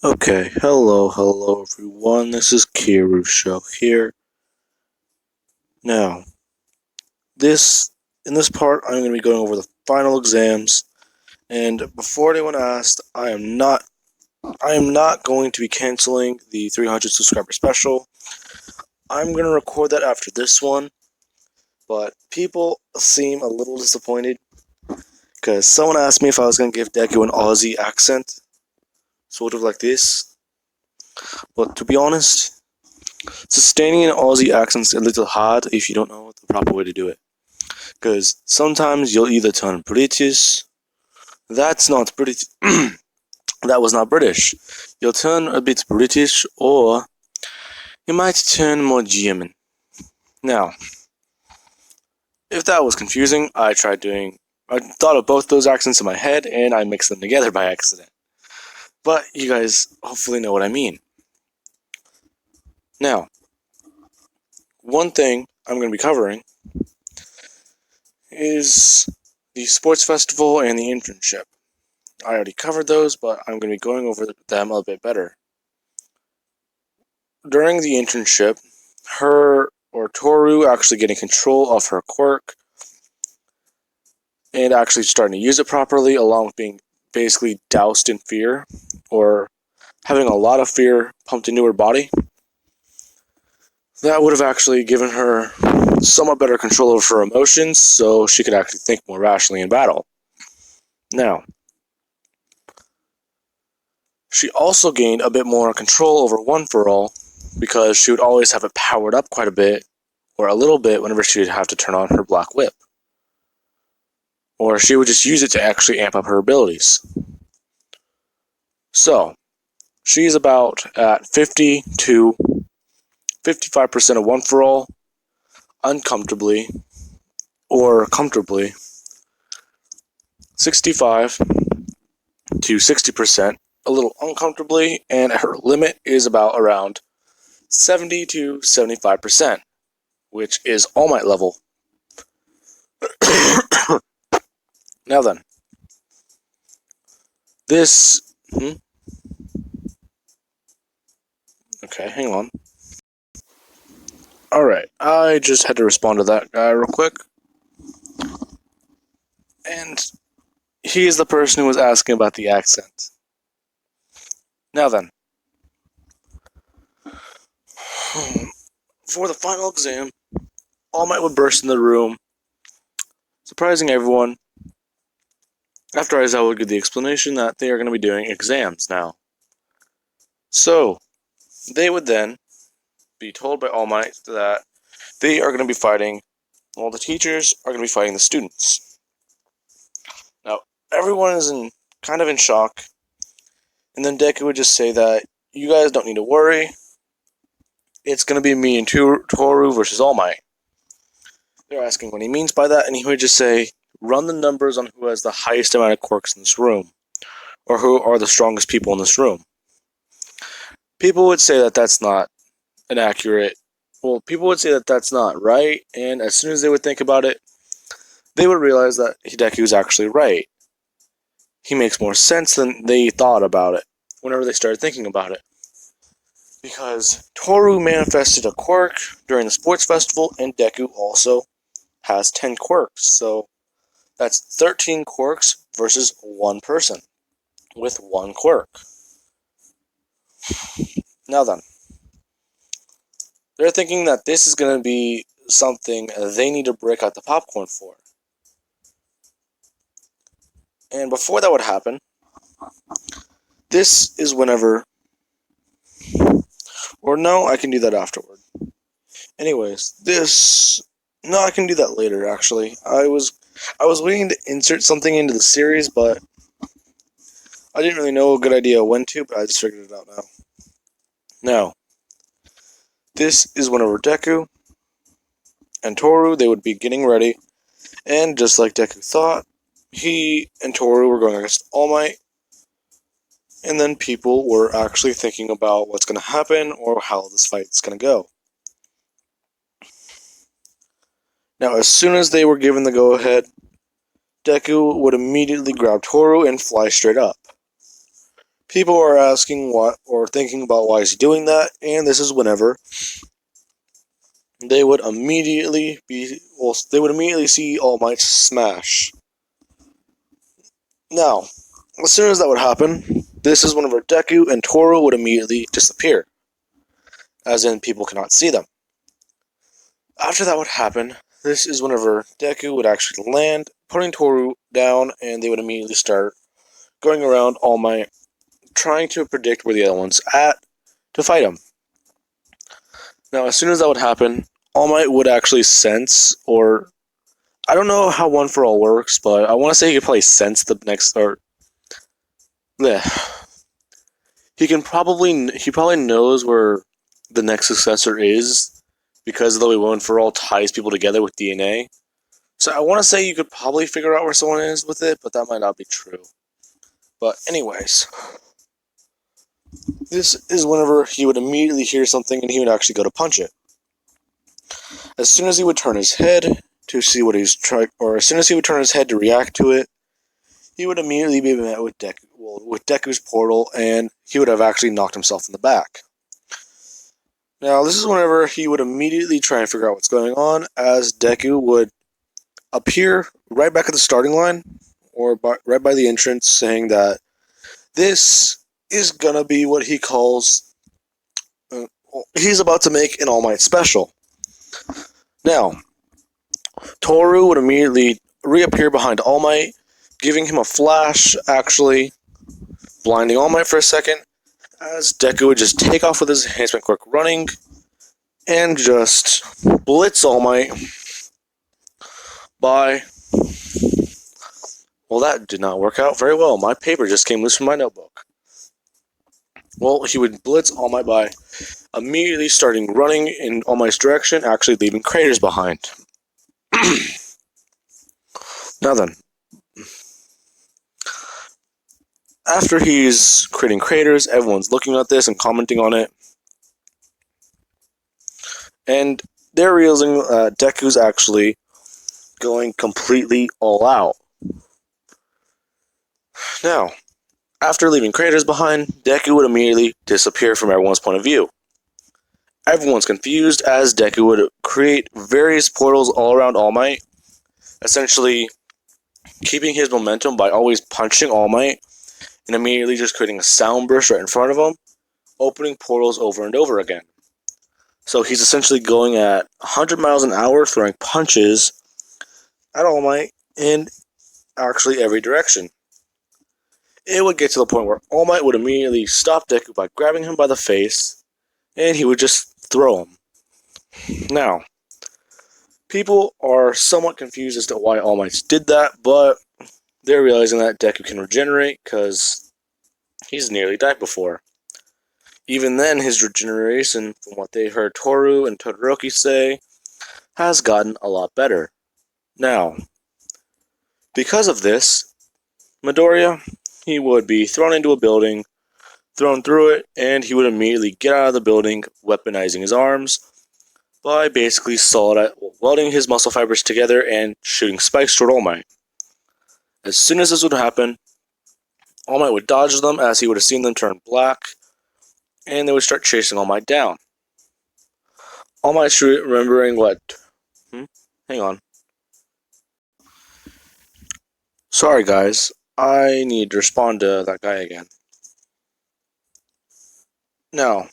Okay, hello everyone. This is Kirusho here. Now, this in this part, I'm going to be going over the final exams. And before anyone asked, I am not going to be canceling the 300 subscriber special. I'm going to record that after this one, but people seem a little disappointed because someone asked me if I was going to give Deku an Aussie accent, sort of like this. But to be honest, sustaining an Aussie accent's a little hard if you don't know the proper way to do it. Because sometimes you'll either turn British. That's not British. That was not British. You'll turn a bit British, or you might turn more German. Now, if that was confusing, I thought of both those accents in my head, and I mixed them together by accident. But you guys hopefully know what I mean. Now, one thing I'm going to be covering is the sports festival and the internship. I already covered those, but I'm going to be going over them a bit better. During the internship, Toru actually getting control of her quirk and actually starting to use it properly, along with being basically doused in fear or having a lot of fear pumped into her body. That would have actually given her somewhat better control over her emotions, so she could actually think more rationally in battle. Now, she also gained a bit more control over One For All, because she would always have it powered up quite a bit, or a little bit, whenever she would have to turn on her black whip. Or she would just use it to actually amp up her abilities. So, she's about at 50 to 55% of One For All, uncomfortably, or comfortably, 65 to 60%, a little uncomfortably, and her limit is about around 70 to 75%, which is All Might level. Now then, this... Okay, hang on. Alright, I just had to respond to that guy real quick. And he is the person who was asking about the accent. Now then, for the final exam, All Might would burst in the room, surprising everyone. After Aizawa would give the explanation that they are going to be doing exams now. So, they would then be told by All Might that they are going to be fighting, well, the teachers are going to be fighting the students. Now, everyone is kind of in shock, and then Deku would just say that you guys don't need to worry. It's going to be me and Toru versus All Might. They're asking what he means by that, and he would just say, run the numbers on who has the highest amount of quirks in this room, or who are the strongest people in this room. People would say that that's not people would say that that's not right, and as soon as they would think about it, they would realize that Hideku's actually right. He makes more sense than they thought about it, whenever they started thinking about it. Because Toru manifested a quirk during the sports festival, and Deku also has 10 quirks, so that's 13 quirks versus one person with one quirk. Now then, they're thinking that this is going to be something they need to break out the popcorn for. And before that would happen, this is whenever... Or no, I can do that afterward. Anyways, no, I can do that later, actually. I was waiting to insert something into the series, but I didn't really know a good idea when to, but I just figured it out now. Now, this is whenever Deku and Toru, they would be getting ready, and just like Deku thought, he and Toru were going against All Might, and then people were actually thinking about what's going to happen or how this fight's going to go. Now, as soon as they were given the go-ahead, Deku would immediately grab Toru and fly straight up. People are asking what or thinking about why is he doing that, and this is whenever they would immediately see All Might smash. Now, as soon as that would happen, this is whenever Deku and Toru would immediately disappear, as in people cannot see them. After that would happen, this is whenever Deku would actually land, putting Toru down, and they would immediately start going around All Might, trying to predict where the other one's at to fight him. Now, as soon as that would happen, All Might would actually sense, or I don't know how One for All works, but I want to say he could probably sense the next, or yeah, he probably knows where the next successor is, because the way One for All ties people together with DNA. So I want to say you could probably figure out where someone is with it, but that might not be true. But anyways, this is whenever he would immediately hear something and he would actually go to punch it. As soon as he would turn his head to see what he's trying, or as soon as he would turn his head to react to it, he would immediately be met with Deku's portal, and he would have actually knocked himself in the back. Now, this is whenever he would immediately try and figure out what's going on, as Deku would appear right back at the starting line, or right by the entrance, saying that this is gonna be what he calls he's about to make an All Might special. Now, Toru would immediately reappear behind All Might, giving him a flash, actually blinding All Might for a second, as Deku would just take off with his enhancement quirk running and just blitz All Might by... Well, that did not work out very well. My paper just came loose from my notebook. Well, he would blitz All Might by immediately starting running in All Might's direction, actually leaving craters behind. Now then, after he's creating craters, everyone's looking at this and commenting on it. And they're realizing Deku's actually going completely all out. Now, after leaving craters behind, Deku would immediately disappear from everyone's point of view. Everyone's confused as Deku would create various portals all around All Might, essentially keeping his momentum by always punching All Might and immediately just creating a sound burst right in front of him, opening portals over and over again. So he's essentially going at 100 miles an hour, throwing punches at All Might in actually every direction. It would get to the point where All Might would immediately stop Deku by grabbing him by the face, and he would just throw him. Now, people are somewhat confused as to why All Might did that, but they're realizing that Deku can regenerate because he's nearly died before. Even then, his regeneration, from what they heard Toru and Todoroki say, has gotten a lot better. Now, because of this, Midoriya, he would be thrown into a building, thrown through it, and he would immediately get out of the building, weaponizing his arms by basically welding his muscle fibers together and shooting spikes toward All Might. As soon as this would happen, All Might would dodge them as he would have seen them turn black, and they would start chasing All Might down. All Might's remembering what... Hang on. Sorry guys, I need to respond to that guy again. Now,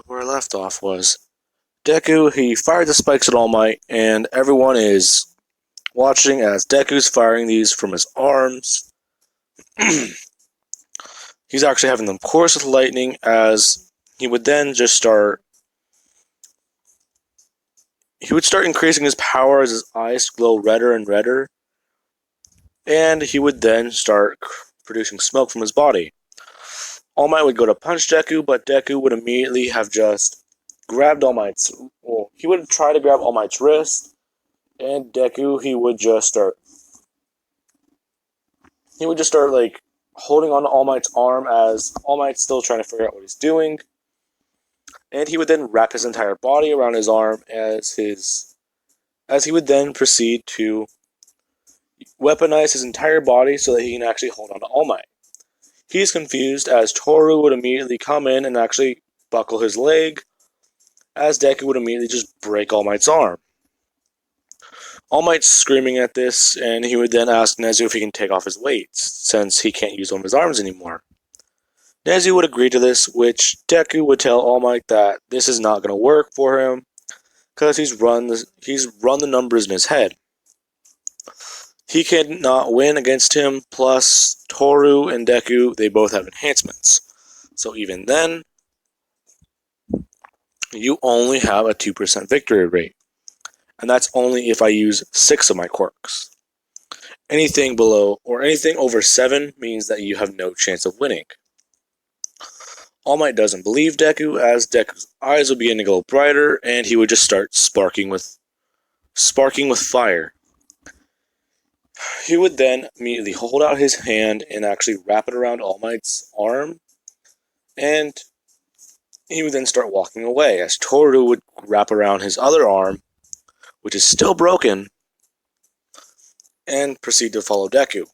where I left off was Deku, he fired the spikes at All Might, and everyone is watching as Deku's firing these from his arms. He's actually having them course with lightning, as he would then just start... He would start increasing his power as his eyes glow redder and redder, and he would then start producing smoke from his body. All Might would go to punch Deku, but Deku would immediately have just grabbed All Might's... Well, he would try to grab All Might's wrist, and Deku, he would just start, like, holding on to All Might's arm as All Might's still trying to figure out what he's doing. And he would then wrap his entire body around his arm as he would then proceed to weaponize his entire body so that he can actually hold on to All Might. He's confused as Toru would immediately come in and actually buckle his leg, as Deku would immediately just break All Might's arm. All Might's screaming at this, and he would then ask Nezu if he can take off his weights, since he can't use one of his arms anymore. Nezu would agree to this, which Deku would tell All Might that this is not going to work for him, because he's run the numbers in his head. He cannot win against him, plus Toru and Deku, they both have enhancements. So even then, you only have a 2% victory rate. And that's only if I use 6 of my quirks. Anything below, or anything over 7 means that you have no chance of winning. All Might doesn't believe Deku, as Deku's eyes would begin to glow brighter, and he would just start sparking with fire. He would then immediately hold out his hand and actually wrap it around All Might's arm, and he would then start walking away, as Toru would wrap around his other arm, which is still broken, and proceed to follow Deku.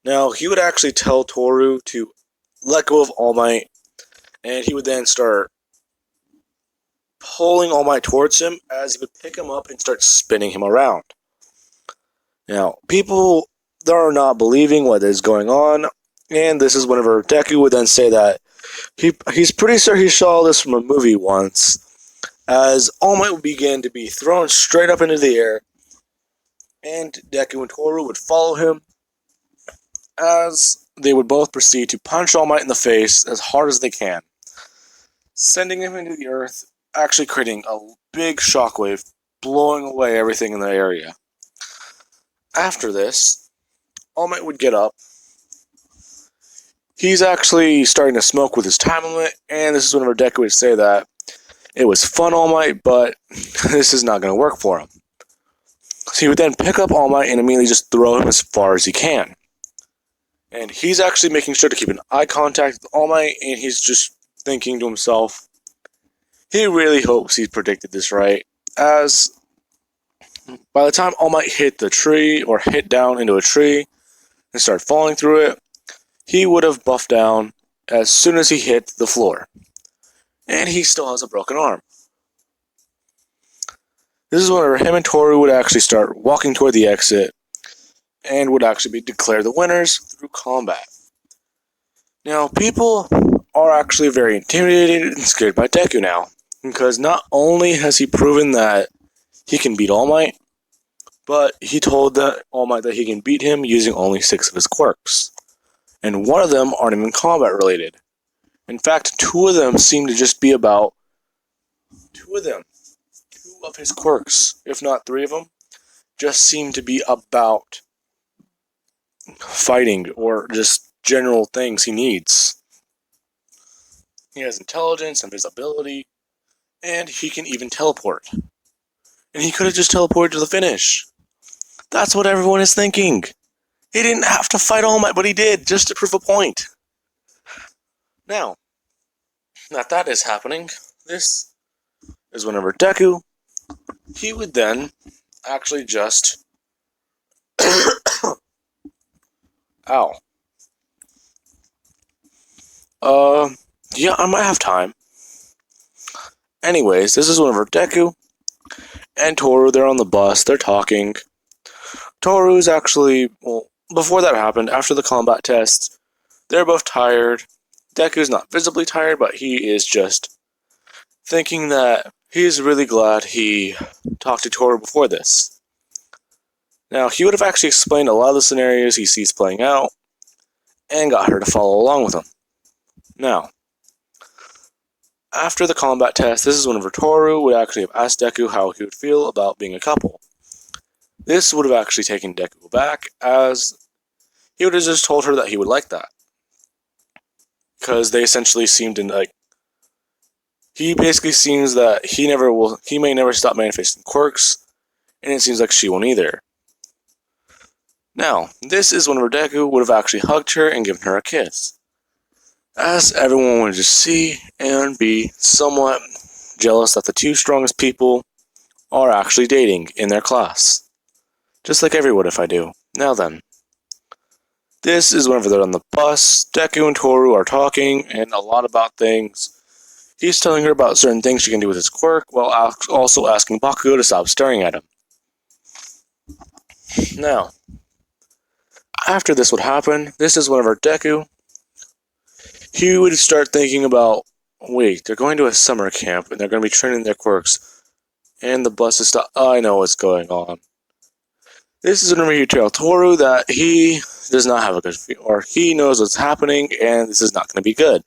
Now, he would actually tell Toru to let go of All Might, and he would then start pulling All Might towards him, as he would pick him up and start spinning him around. Now, people are not believing what is going on, and this is whenever Deku would then say that he's pretty sure he saw this from a movie once, as All Might would begin to be thrown straight up into the air, and Deku and Toru would follow him, as they would both proceed to punch All Might in the face as hard as they can, sending him into the earth, actually creating a big shockwave, blowing away everything in the area. After this, All Might would get up. He's actually starting to smoke with his time limit, and this is whenever Deku would say that it was fun, All Might, but this is not going to work for him. So he would then pick up All Might and immediately just throw him as far as he can. And he's actually making sure to keep an eye contact with All Might, and he's just thinking to himself, he really hopes he predicted this right, as by the time All Might hit the tree, or hit down into a tree, and started falling through it, he would have buffed down as soon as he hit the floor. And he still has a broken arm. This is whenever him and Toru would actually start walking toward the exit, and would actually be declared the winners through combat. Now, people are actually very intimidated and scared by Deku now, because not only has he proven that he can beat All Might, but he told that All Might that he can beat him using only 6 of his quirks. And one of them aren't even combat related. In fact, 2 of them seem to just be about 2 of his quirks, if not 3 of them, just seem to be about fighting or just general things he needs. He has intelligence, invisibility, and he can even teleport. And he could have just teleported to the finish. That's what everyone is thinking. He didn't have to fight All Might, but he did, just to prove a point. Now, that is happening, this is whenever Deku, he would then actually just ow. Yeah, I might have time. Anyways, this is whenever Deku and Toru, they're on the bus, they're talking. Toru's actually, before that happened, after the combat test, they're both tired. Deku's not visibly tired, but he is just thinking that he's really glad he talked to Toru before this. Now, he would have actually explained a lot of the scenarios he sees playing out, and got her to follow along with him. Now, after the combat test, this is whenever Toru would actually have asked Deku how he would feel about being a couple. This would have actually taken Deku back, as he would have just told her that he would like that. Because they essentially seemed to, like, he basically seems that he may never stop manifesting quirks, and it seems like she won't either. Now, this is when Deku would have actually hugged her and given her a kiss, as everyone would just see and be somewhat jealous that the 2 strongest people are actually dating in their class. Just like every would if I do. Now then. This is whenever they're on the bus. Deku and Toru are talking and a lot about things. He's telling her about certain things she can do with his quirk, while also asking Bakugo to stop staring at him. Now, after this would happen, this is whenever Deku, he would start thinking about, wait, they're going to a summer camp and they're going to be training their quirks, and the bus is stopped. I know what's going on. This is whenever you tell Toru that he does not have a good feel, or he knows what's happening and this is not going to be good.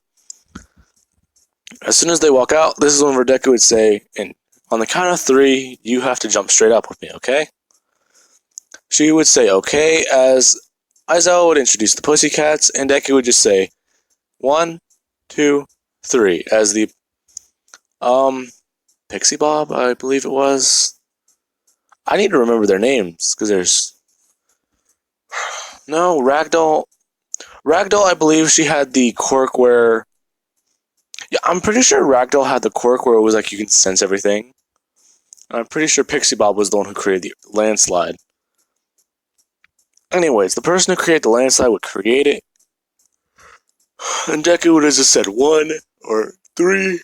As soon as they walk out, this is whenever Deku would say, and on the count of 3, you have to jump straight up with me, okay? She would say okay as Aizawa would introduce the Pussycats, and Deku would just say 1, 2, 3 as the Pixie Bob, I believe it was. I need to remember their names because there's no Ragdoll. Ragdoll, I believe she had the quirk where. Yeah, I'm pretty sure Ragdoll had the quirk where it was like you can sense everything. And I'm pretty sure Pixie Bob was the one who created the landslide. Anyways, the person who created the landslide would create it, and Deku would have just said 1 or 3.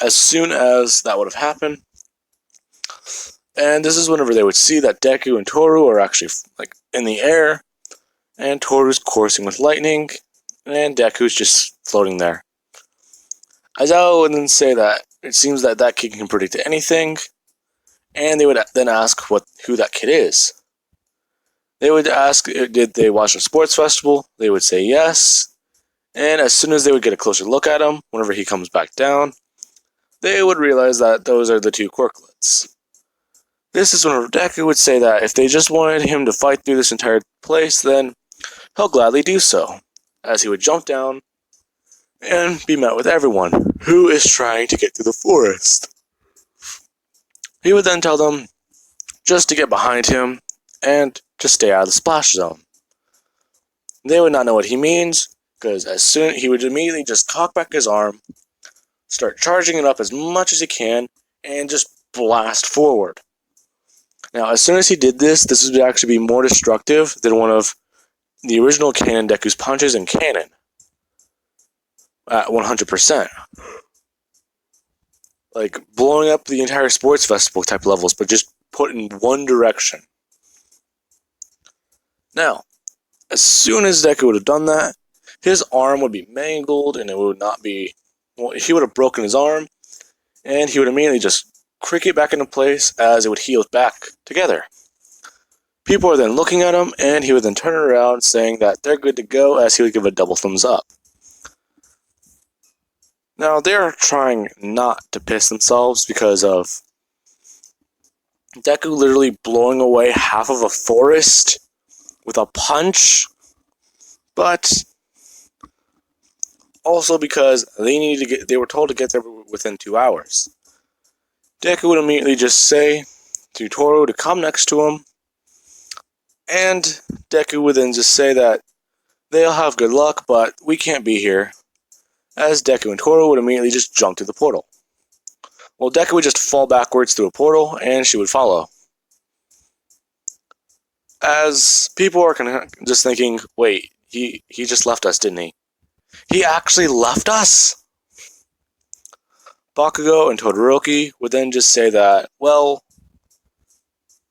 As soon as that would have happened, and this is whenever they would see that Deku and Toru are actually like in the air, and Toru's coursing with lightning, and Deku's just floating there. Aizawa would then say that it seems that that kid can predict anything, and they would then ask who that kid is. They would ask, did they watch a sports festival? They would say yes, and as soon as they would get a closer look at him, whenever he comes back down, they would realize that those are the 2 quirklets. This is when Deku would say that if they just wanted him to fight through this entire place, then he'll gladly do so, as he would jump down and be met with everyone who is trying to get through the forest. He would then tell them just to get behind him and to stay out of the splash zone. They would not know what he means, because as soon he would immediately just cock back his arm, start charging it up as much as he can, and just blast forward. Now, as soon as he did this, this would actually be more destructive than one of the original Canon Deku's punches in Canon. At 100%. Like, blowing up the entire sports festival type levels, but just put in one direction. Now, as soon as Deku would have done that, his arm would be mangled, and it would not be... Well, he would have broken his arm, and he would immediately just crick it back into place as it would heal back together. People are then looking at him, and he would then turn around saying that they're good to go, as he would give a double thumbs up. Now, they're trying not to piss themselves because of Deku literally blowing away half of a forest with a punch, but also because they were told to get there within 2 hours. Deku would immediately just say to Toru to come next to him, and Deku would then just say that they'll have good luck, but we can't be here, as Deku and Toru would immediately just jump through the portal. Well, Deku would just fall backwards through a portal, and she would follow. As people are kind of just thinking, wait, he just left us, didn't he? He actually left us? Bakugo and Todoroki would then just say that, well,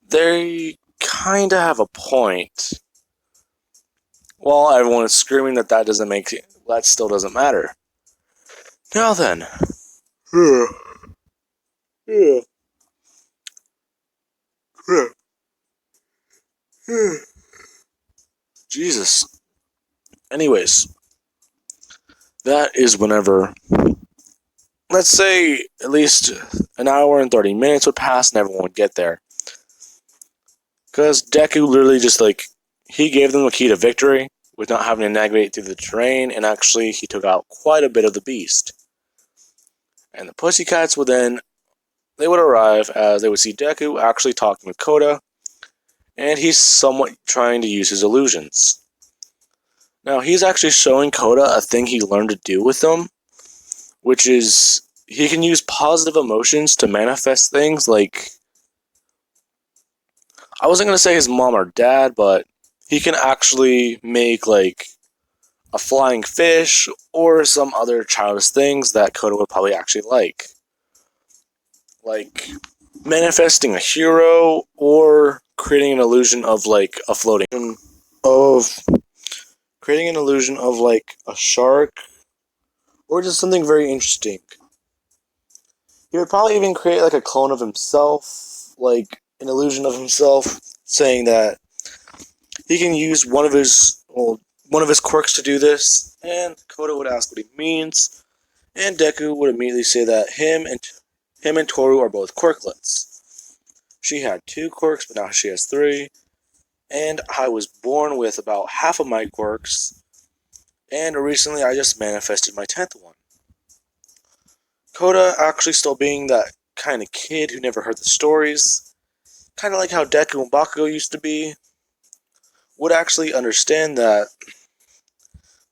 they kind of have a point. While everyone is screaming that still doesn't matter. Now then. Jesus. Anyways, that is whenever, let's say, at least an hour and 30 minutes would pass and everyone would get there. Because Deku literally just, he gave them the key to victory with not having to navigate through the terrain, and actually he took out quite a bit of the beast. And the Pussycats would arrive as they would see Deku actually talking with Koda, and he's somewhat trying to use his illusions. Now, he's actually showing Koda a thing he learned to do with them, which is he can use positive emotions to manifest things like... I wasn't gonna say his mom or dad, but he can actually make like a flying fish or some other childish things that Koda would probably actually like manifesting a hero or creating an illusion of like a floating of creating an illusion of like a shark or just something very interesting. He would probably even create like a clone of himself, like an illusion of himself, saying that he can use one of his quirks to do this, and Koda would ask what he means, and Deku would immediately say that him and Toru are both quirklets. She had 2 quirks, but now she has 3, and I was born with about half of my quirks, and recently I just manifested my 10th one. Koda actually still being that kind of kid who never heard the stories, kind of like how Deku and Bakugo used to be, would actually understand that.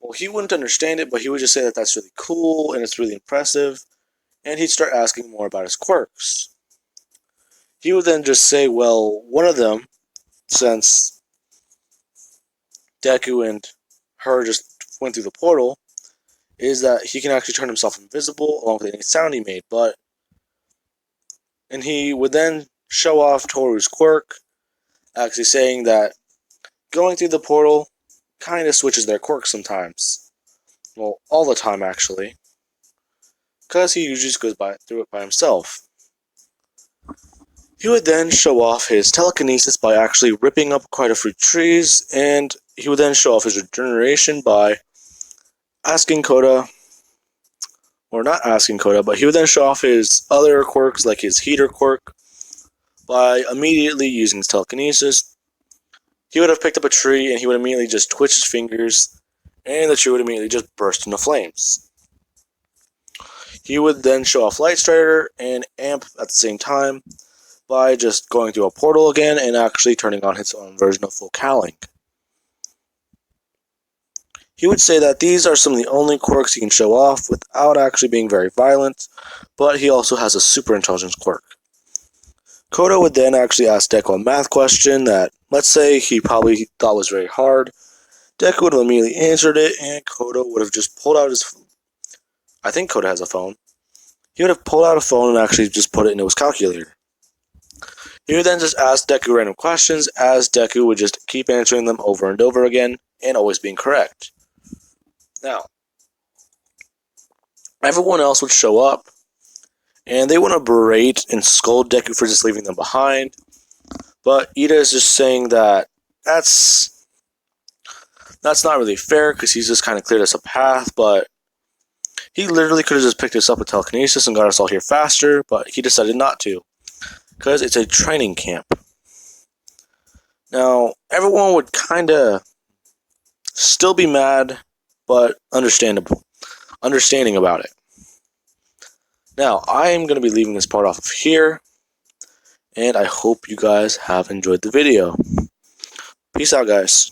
Well, he wouldn't understand it, but he would just say that that's really cool and it's really impressive, and he'd start asking more about his quirks. He would then just say, well, one of them, since Deku and her just went through the portal, is that he can actually turn himself invisible along with any sound he made, and he would then show off Toru's quirk, actually saying that going through the portal kind of switches their quirks sometimes. Well, all the time actually, because he usually just goes through it by himself. He would then show off his telekinesis by actually ripping up quite a few trees, and he would then show off his regeneration by asking Koda, or not asking Koda, but he would then show off his other quirks like his heater quirk by immediately using his telekinesis. He would have picked up a tree and he would immediately just twitch his fingers, and the tree would immediately just burst into flames. He would then show off Light Strider and Amp at the same time by just going through a portal again and actually turning on his own version of full cowling. He would say that these are some of the only quirks he can show off without actually being very violent, but he also has a super intelligence quirk. Koda would then actually ask Deku a math question that, let's say, he probably thought was very hard. Deku would have immediately answered it, and Koda would have just pulled out his phone. I think Koda has a phone. He would have pulled out a phone and actually just put it into his calculator. He would then just ask Deku random questions, as Deku would just keep answering them over and over again, and always being correct. Now, everyone else would show up, and they want to berate and scold Deku for just leaving them behind, but Ida is just saying that that's not really fair, because he's just kind of cleared us a path, but he literally could have just picked us up with telekinesis and got us all here faster, but he decided not to, because it's a training camp. Now, everyone would kind of still be mad, but understanding about it. Now, I am going to be leaving this part off of here, and I hope you guys have enjoyed the video. Peace out, guys.